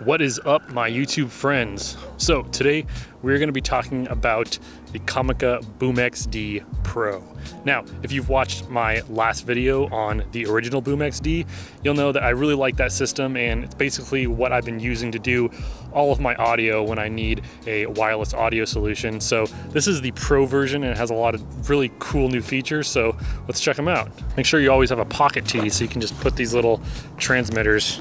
What is up, my YouTube friends? So today we're going to be talking about the Comica boomx-D Pro. Now, if you've watched my last video on the original boomx-D, you'll know that I really like that system, and it's basically what I've been using to do all of my audio when I need a wireless audio solution. So this is the Pro version, and it has a lot of really cool new features, so let's check them out. Make sure you always have a pocket tee so you can just put these little transmitters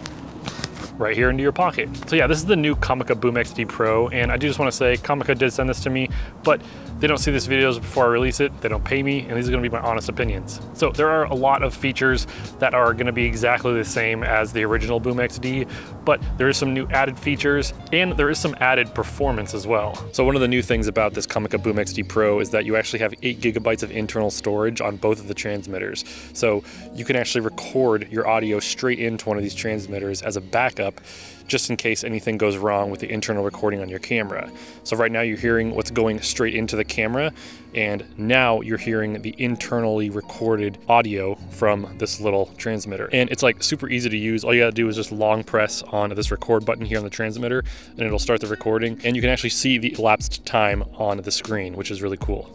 right here into your pocket. So yeah, this is the new Comica boomx-D Pro, and I do just want to say Comica did send this to me, but they don't see these videos before I release it, they don't pay me, and these are going to be my honest opinions. So there are a lot of features that are going to be exactly the same as the original boomx-D, but there is some new added features, and there is some added performance as well. So one of the new things about this Comica boomx-D Pro is that you actually have 8 gigabytes of internal storage on both of the transmitters. So you can actually record your audio straight into one of these transmitters as a backup, just in case anything goes wrong with the internal recording on your camera. So right now you're hearing what's going straight into the camera, and now you're hearing the internally recorded audio from this little transmitter. And it's like super easy to use. All you gotta do is just long press on this record button here on the transmitter, and it'll start the recording, and you can actually see the elapsed time on the screen, which is really cool.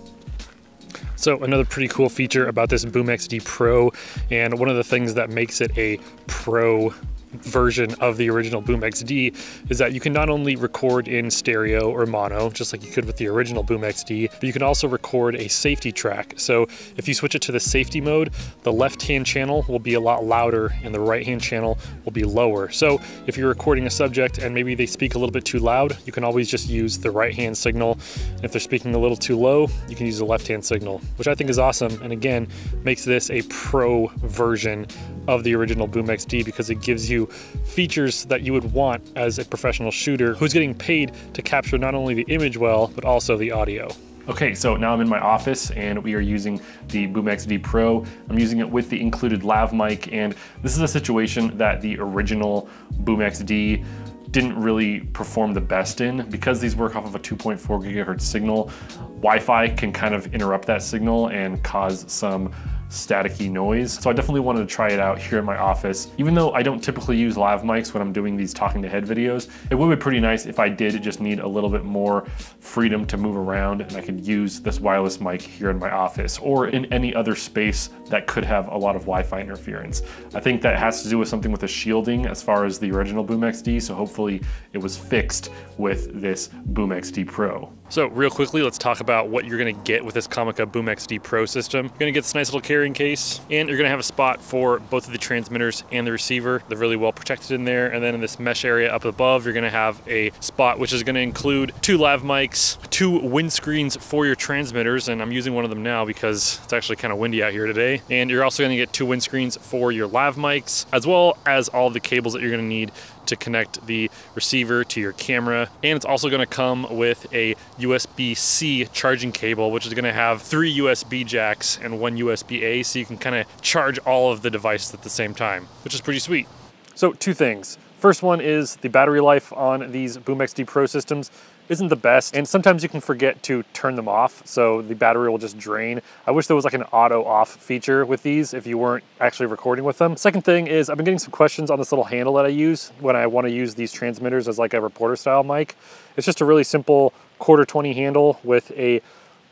So another pretty cool feature about this boomx-D Pro, and one of the things that makes it a Pro version of the original boomx-D, is that you can not only record in stereo or mono, just like you could with the original boomx-D, but you can also record a safety track. So if you switch it to the safety mode, the left-hand channel will be a lot louder and the right-hand channel will be lower. So if you're recording a subject and maybe they speak a little bit too loud, you can always just use the right-hand signal. If they're speaking a little too low, you can use the left-hand signal, which I think is awesome, and again, makes this a Pro version of the original boomx-D, because it gives you features that you would want as a professional shooter who's getting paid to capture not only the image well, but also the audio. Okay, so now I'm in my office and we are using the boomx-D Pro. I'm using it with the included lav mic, and this is a situation that the original boomx-D didn't really perform the best in. Because these work off of a 2.4 gigahertz signal, Wi-Fi can kind of interrupt that signal and cause some staticky noise. So I definitely wanted to try it out here in my office. Even though I don't typically use lav mics when I'm doing these talking to head videos, it would be pretty nice if I did just need a little bit more freedom to move around, and I could use this wireless mic here in my office or in any other space that could have a lot of Wi-Fi interference. I think that has to do with something with the shielding as far as the original boomx-D, so hopefully it was fixed with this boomx-D Pro. So real quickly, let's talk about what you're gonna get with this Comica boomx-D Pro system. You're gonna get this nice little carrying case, and you're gonna have a spot for both of the transmitters and the receiver. They're really well protected in there. And then in this mesh area up above, you're gonna have a spot which is gonna include 2 lav mics, 2 windscreens for your transmitters, and I'm using one of them now because it's actually kind of windy out here today. And you're also gonna get 2 windscreens for your lav mics, as well as all the cables that you're gonna need to connect the receiver to your camera. And it's also gonna come with a USB-C charging cable, which is gonna have 3 USB jacks and 1 USB-A, so you can kind of charge all of the devices at the same time, which is pretty sweet. So 2 things. First one is the battery life on these boomx-D Pro systems isn't the best, and sometimes you can forget to turn them off, so the battery will just drain. I wish there was like an auto off feature with these if you weren't actually recording with them. Second thing is, I've been getting some questions on this little handle that I use when I want to use these transmitters as like a reporter style mic. It's just a really simple 1/4-20 handle with a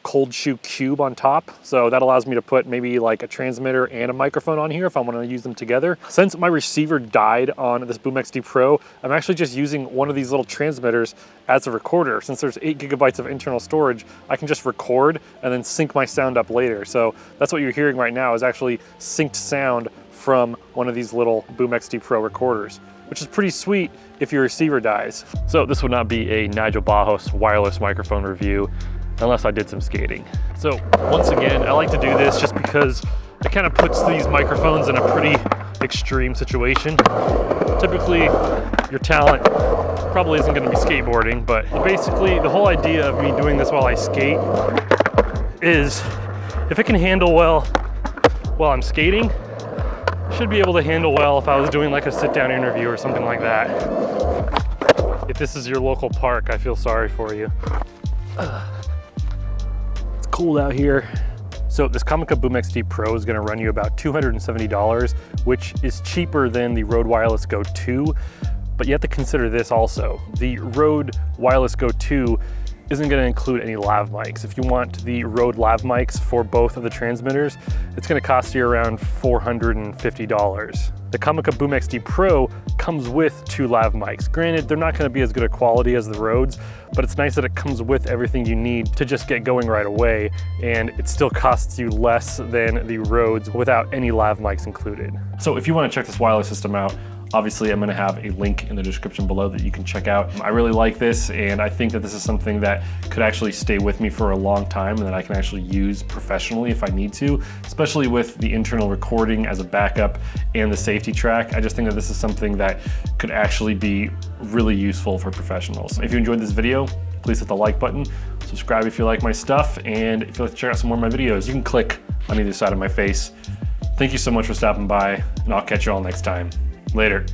cold shoe cube on top. So that allows me to put maybe like a transmitter and a microphone on here if I want to use them together. Since my receiver died on this boomx-D Pro, I'm actually just using one of these little transmitters as a recorder. Since there's 8 gigabytes of internal storage, I can just record and then sync my sound up later. So that's what you're hearing right now, is actually synced sound from one of these little boomx-D Pro recorders, which is pretty sweet if your receiver dies. So this would not be a Nigel Bauhaus wireless microphone review unless I did some skating. So once again, I like to do this just because it kind of puts these microphones in a pretty extreme situation. Typically, your talent probably isn't gonna be skateboarding, but basically the whole idea of me doing this while I skate is if it can handle well while I'm skating, should be able to handle well if I was doing like a sit-down interview or something like that. If this is your local park, I feel sorry for you. It's cold out here. So this Comica boomx-D Pro is gonna run you about $270, which is cheaper than the Rode Wireless Go 2. But you have to consider this also. The Rode Wireless Go 2 isn't going to include any lav mics. If you want the Rode lav mics for both of the transmitters, it's going to cost you around $450. The Comica boomx-D Pro comes with 2 lav mics. Granted, they're not going to be as good a quality as the Rodes, but it's nice that it comes with everything you need to just get going right away, and it still costs you less than the Rodes without any lav mics included. So if you want to check this wireless system out, obviously I'm going to have a link in the description below that you can check out. I really like this, and I think that this is something that could actually stay with me for a long time and that I can actually use professionally if I need to, especially with the internal recording as a backup and the safety track. I just think that this is something that could actually be really useful for professionals. If you enjoyed this video, please hit the like button, subscribe if you like my stuff, and if you'd like to check out some more of my videos, you can click on either side of my face. Thank you so much for stopping by, and I'll catch you all next time. Later.